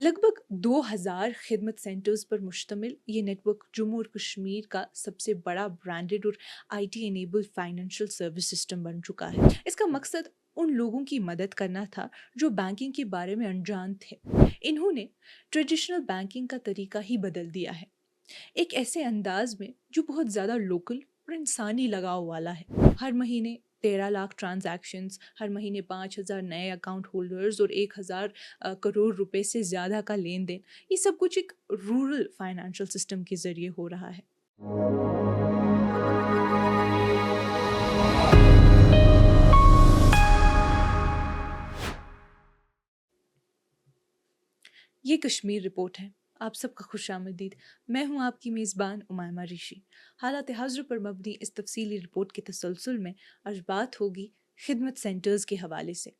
लगभग 2000 खिदमत सेंटर्स पर मुश्तमिल ये नेटवर्क जम्मू और कश्मीर का सबसे बड़ा ब्रांडेड और IT enabled financial service system बन चुका है। इसका मकसद उन लोगों की मदद करना था जो बैंकिंग के बारे में अनजान थे। इन्होंने ट्रेडिशनल बैंकिंग का तरीका ही बदल दिया है, एक ऐसे अंदाज में जो बहुत ज़्यादा लोकल और इंसानी लगाव वाला है। हर महीने 13 लाख ट्रांजैक्शंस, हर महीने 5,000 नए अकाउंट होल्डर्स और 1,000 करोड़ रुपए से ज़्यादा का लेन देन, ये सब कुछ एक रूरल फाइनेंशियल सिस्टम के ज़रिए हो रहा है। ये कश्मीर रिपोर्ट है। आप सबका खुशामदीद। मैं हूं आपकी मेज़बान उमायमा ऋषि। हालात हाज़िर पर मबनी इस तफसीली रिपोर्ट के तसलसल में आज बात होगी खिदमत सेंटर्स के हवाले से।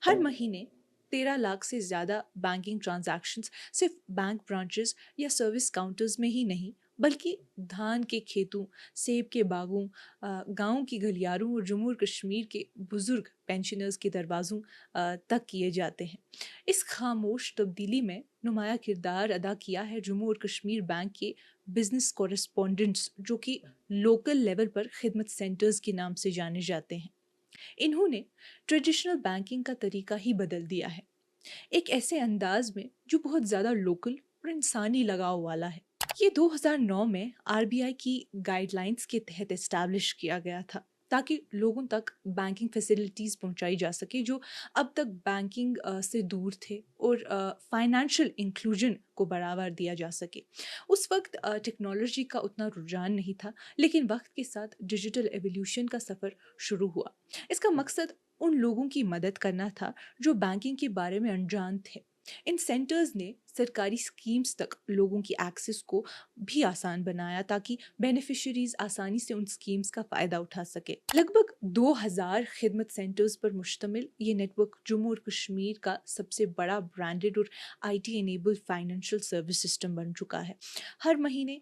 हर महीने 13 लाख से ज़्यादा बैंकिंग ट्रांजैक्शंस सिर्फ बैंक ब्रांचेस या सर्विस काउंटर्स में ही नहीं, बल्कि धान के खेतों, सेब के बागों, गाँव की गलियारों और जम्मू और कश्मीर के बुज़ुर्ग पेंशनर्स के दरवाज़ों तक किए जाते हैं। इस खामोश तब्दीली में नुमाया किरदार अदा किया है जम्मू और कश्मीर बैंक के बिजनेस कॉरेस्पॉन्डेंट्स, जो कि लोकल लेवल पर खिदमत सेंटर्स के नाम से जाने जाते हैं। इन्होंने ट्रेडिशनल बैंकिंग का तरीका ही बदल दिया है, एक ऐसे अंदाज में जो बहुत ज़्यादा लोकल और इंसानी लगाव वाला है। ये 2009 में आरबीआई की गाइडलाइंस के तहत एस्टैब्लिश किया गया था, ताकि लोगों तक बैंकिंग फैसिलिटीज़ पहुंचाई जा सके जो अब तक बैंकिंग से दूर थे, और फाइनेंशियल इंक्लूजन को बढ़ावा दिया जा सके। उस वक्त टेक्नोलॉजी का उतना रुझान नहीं था, लेकिन वक्त के साथ डिजिटल एवोल्यूशन का सफ़र शुरू हुआ। इसका मकसद उन लोगों की मदद करना था जो बैंकिंग के बारे में अनजान थे। इन सेंटर्स ने सरकारी स्कीम्स तक लोगों की एक्सेस को भी आसान बनाया, ताकि बेनिफिशरीज आसानी से उन स्कीम्स का फ़ायदा उठा सके। लगभग 2000 खिदमत सेंटर्स पर मुश्तमिल ये नेटवर्क जम्मू और कश्मीर का सबसे बड़ा ब्रांडेड और IT enabled financial service system बन चुका है। हर महीने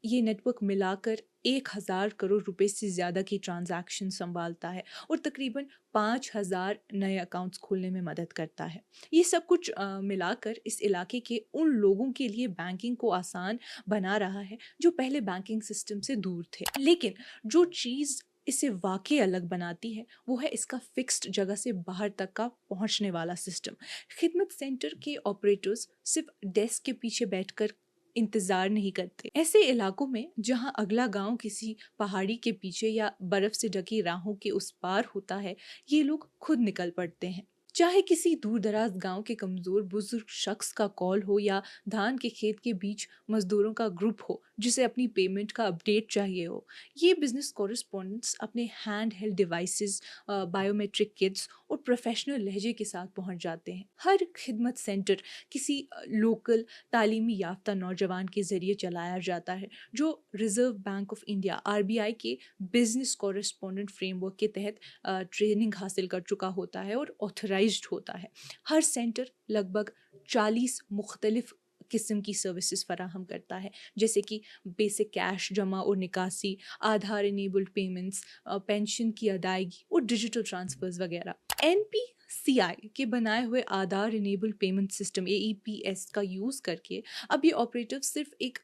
ये नेटवर्क मिलाकर 1,000 करोड़ रुपए से ज़्यादा की ट्रांजैक्शन संभालता है और तकरीबन 5,000 नए अकाउंट्स खोलने में मदद करता है। ये सब कुछ मिलाकर इस इलाके के उन लोगों के लिए बैंकिंग को आसान बना रहा है जो पहले बैंकिंग सिस्टम से दूर थे। लेकिन जो चीज़ इसे वाकई अलग बनाती है वो है इसका फिक्स्ड जगह से बाहर तक का पहुंचने वाला सिस्टम। खिदमत सेंटर के ऑपरेटर्स सिर्फ डेस्क के पीछे बैठकर इंतजार नहीं करते। ऐसे इलाकों में जहां अगला गांव किसी पहाड़ी के पीछे या बर्फ से ढकी राहों के उस पार होता है, ये लोग खुद निकल पड़ते हैं। चाहे किसी दूर दराज गांव के कमजोर बुजुर्ग शख्स का कॉल हो या धान के खेत के बीच मजदूरों का ग्रुप हो जिसे अपनी पेमेंट का अपडेट चाहिए हो, ये बिजनेस कॉरेस्पॉन्डेंट्स अपने hand held devices, biometric kits और प्रोफेशनल लहजे के साथ पहुंच जाते हैं। हर खिदमत सेंटर किसी लोकल तालीमी याफ्ता नौजवान के ज़रिए चलाया जाता है, जो reserve bank of India RBI के बिजनेस कॉरेस्पॉन्डेंट फ्रेमवर्क के तहत ट्रेनिंग हासिल कर चुका होता है और ऑथराइज्ड होता है। हर सेंटर लगभग 40 मुख्तलिफ किस्म की सर्विसेज फराहम करता है, जैसे कि बेसिक कैश जमा और निकासी, आधार इनेबल्ड पेमेंट्स, पेंशन की अदायगी और डिजिटल ट्रांसफर्स वगैरह। एनपीसीआई के बनाए हुए आधार इनेबल्ड पेमेंट सिस्टम एईपीएस का यूज़ करके अब ये ऑपरेटिव सिर्फ एक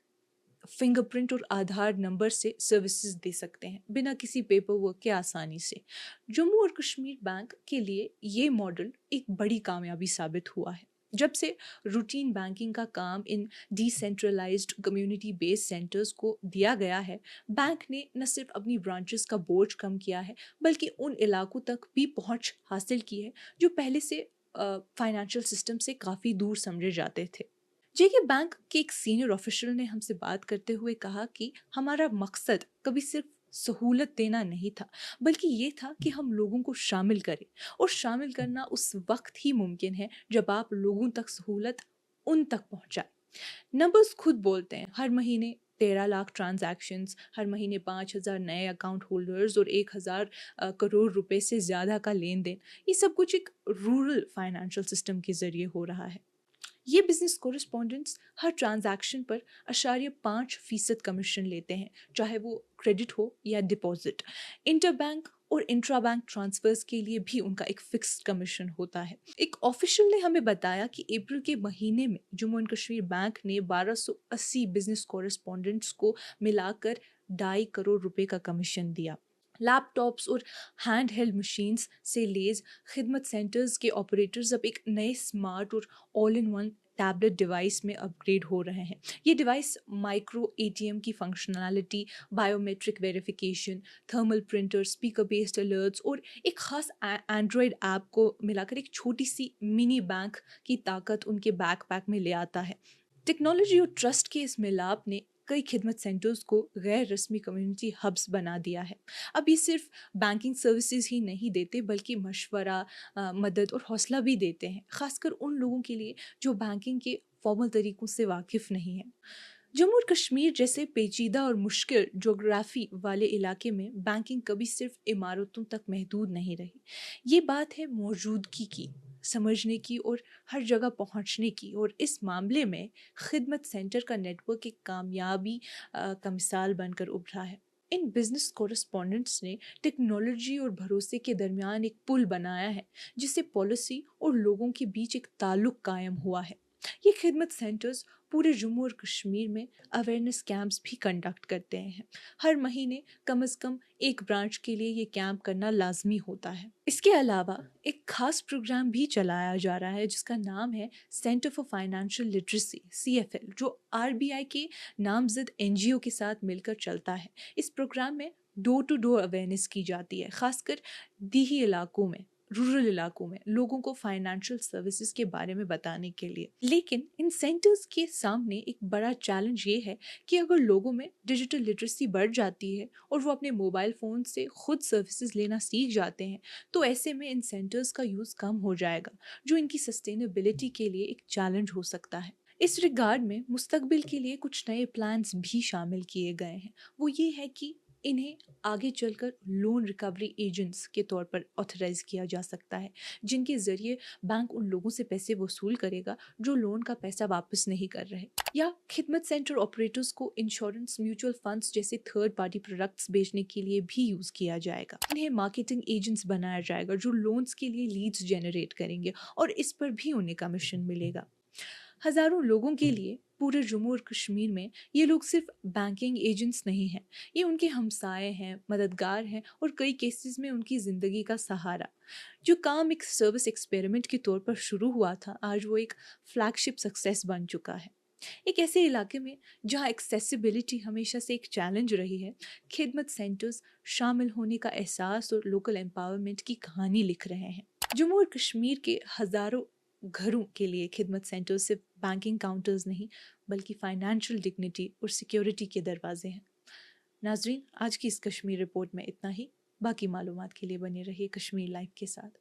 फिंगरप्रिंट और आधार नंबर से सर्विसेज दे सकते हैं, बिना किसी पेपर वर्क के आसानी से। जम्मू और कश्मीर बैंक के लिए ये मॉडल एक बड़ी कामयाबी साबित हुआ है। जब से रूटीन बैंकिंग का काम इन डिसेंट्रलाइज्ड कम्युनिटी बेस्ड सेंटर्स को दिया गया है, बैंक ने न सिर्फ अपनी ब्रांचेस का बोझ कम किया है, बल्कि उन इलाकों तक भी पहुंच हासिल की है जो पहले से फाइनेंशियल सिस्टम से काफ़ी दूर समझे जाते थे। जेके बैंक के एक सीनियर ऑफिशियल ने हमसे बात करते हुए कहा कि हमारा मकसद कभी सिर्फ सहूलत देना नहीं था, बल्कि ये था कि हम लोगों को शामिल करें, और शामिल करना उस वक्त ही मुमकिन है जब आप लोगों तक सहूलत उन तक पहुंचाए। नंबर्स खुद बोलते हैं। हर महीने 13 लाख ट्रांजैक्शंस, हर महीने 5,000 नए अकाउंट होल्डर्स और 1,000 करोड़ रुपए से ज़्यादा का लेन देन, ये सब कुछ एक रूरल फाइनेंशियल सिस्टम के ज़रिए हो रहा है। ये बिजनेस कोरेस्पॉन्डेंट्स हर ट्रांजैक्शन पर 5% कमीशन लेते हैं, चाहे वो क्रेडिट हो या डिपॉजिट। इंटरबैंक اور انٹرا بینک ٹرانسفرز کے لیے بھی ان کا ایک فکسڈ کمیشن ہوتا ہے۔ ایک آفیشل نے ہمیں بتایا کہ اپریل کے مہینے میں جموں اینڈ کشمیر بینک نے 1280 بزنس کورسپونڈنٹس کو ملا کر 2.5 کروڑ روپے کا کمیشن دیا۔ لیپ ٹاپس اور ہینڈ ہیلڈ مشینز سے لیز خدمت سینٹرز کے آپریٹرز اب ایک نئے اسمارٹ اور all in one tablet device میں اپ گریڈ ہو رہے ہیں۔ یہ device micro A T M کی functionality, biometric verification, thermal printer, speaker based alerts اور ایک خاص اینڈرائڈ ایپ کو ملا کر ایک چھوٹی سی منی بینک کی طاقت ان کے بیک پیک میں لے آتا ہے۔ ٹیکنالوجی اور ٹرسٹ کے اس ملاپ نے کئی خدمت سینٹرز کو غیر رسمی کمیونٹی ہبس بنا دیا ہے۔ اب یہ صرف بینکنگ سروسز ہی نہیں دیتے بلکہ مشورہ، مدد اور حوصلہ بھی دیتے ہیں، خاص کر ان لوگوں کے لیے جو بینکنگ کے فارمل طریقوں سے واقف نہیں ہیں۔ جموں اور کشمیر جیسے پیچیدہ اور مشکل جغرافی والے علاقے میں بینکنگ کبھی صرف عمارتوں تک محدود نہیں رہی۔ یہ بات ہے موجودگی کی، سمجھنے کی اور ہر جگہ پہنچنے کی، اور اس معاملے میں خدمت سینٹر کا نیٹ ورک ایک کامیابی کا مثال بن کر ابھرا ہے۔ ان بزنس کورسپونڈنٹس نے ٹیکنالوجی اور بھروسے کے درمیان ایک پل بنایا ہے جس سے پالیسی اور لوگوں کے بیچ ایک تعلق قائم ہوا ہے۔ یہ خدمت سینٹرز پورے جموں اور کشمیر میں اویئرنیس کیمپس بھی کنڈکٹ کرتے ہیں۔ ہر مہینے کم از کم ایک برانچ کے لیے یہ کیمپ کرنا لازمی ہوتا ہے۔ اس کے علاوہ ایک خاص پروگرام بھی چلایا جا رہا ہے جس کا نام ہے centre for financial literacy CFL، جو RBI کے نامزد NGO کے ساتھ مل کر چلتا ہے۔ اس پروگرام میں ڈور ٹو ڈور اویئرنیس کی جاتی ہے، خاص کر دیہی علاقوں میں، رورل علاقوں میں لوگوں کو فائنینشیل سروسز کے بارے میں بتانے کے لیے۔ لیکن ان سینٹرز کے سامنے ایک بڑا چیلنج یہ ہے کہ اگر لوگوں میں ڈیجیٹل لٹریسی بڑھ جاتی ہے اور وہ اپنے موبائل فون سے خود سروسز لینا سیکھ جاتے ہیں تو ایسے میں ان سینٹرز کا یوز کم ہو جائے گا، جو ان کی سسٹینیبلٹی کے لیے ایک چیلنج ہو سکتا ہے۔ اس ریگارڈ میں مستقبل کے لیے کچھ نئے پلانز بھی شامل کیے گئے ہیں۔ وہ یہ ہے کہ انہیں آگے چل کر لون ریکوری ایجنٹس کے طور پر آتھرائز کیا جا سکتا ہے، جن کے ذریعے بینک ان لوگوں سے پیسے وصول کرے گا جو لون کا پیسہ واپس نہیں کر رہے، یا خدمت سینٹر آپریٹرز کو انشورنس، میوچل فنڈز جیسے تھرڈ پارٹی پروڈکٹس بیچنے کے لیے بھی یوز کیا جائے گا۔ انہیں مارکیٹنگ ایجنٹس بنایا جائے گا جو لونز کے لیے لیڈز جنریٹ کریں گے اور اس پر بھی انہیں کمیشن ملے گا۔ ہزاروں لوگوں کے لیے پورے جموں اور کشمیر میں یہ لوگ صرف بینکنگ ایجنٹس نہیں ہیں، یہ ان کے ہمسائے ہیں، مددگار ہیں اور کئی کیسز میں ان کی زندگی کا سہارا۔ جو کام ایک سروس ایکسپیریمنٹ کے طور پر شروع ہوا تھا، آج وہ ایک فلیگ شپ سکسیس بن چکا ہے۔ ایک ایسے علاقے میں جہاں ایکسیسیبلٹی ہمیشہ سے ایک چیلنج رہی ہے، خدمت سینٹرز شامل ہونے کا احساس اور لوکل امپاورمنٹ کی کہانی لکھ رہے ہیں۔ جموں اور کشمیر کے ہزاروں گھروں کے لیے خدمت سینٹر صرف بینکنگ کاؤنٹرز نہیں بلکہ فائنینشیل ڈگنیٹی اور سیکیورٹی کے دروازے ہیں۔ ناظرین، آج کی اس کشمیر رپورٹ میں اتنا ہی۔ باقی معلومات کے لیے بنے رہیے کشمیر لائف کے ساتھ۔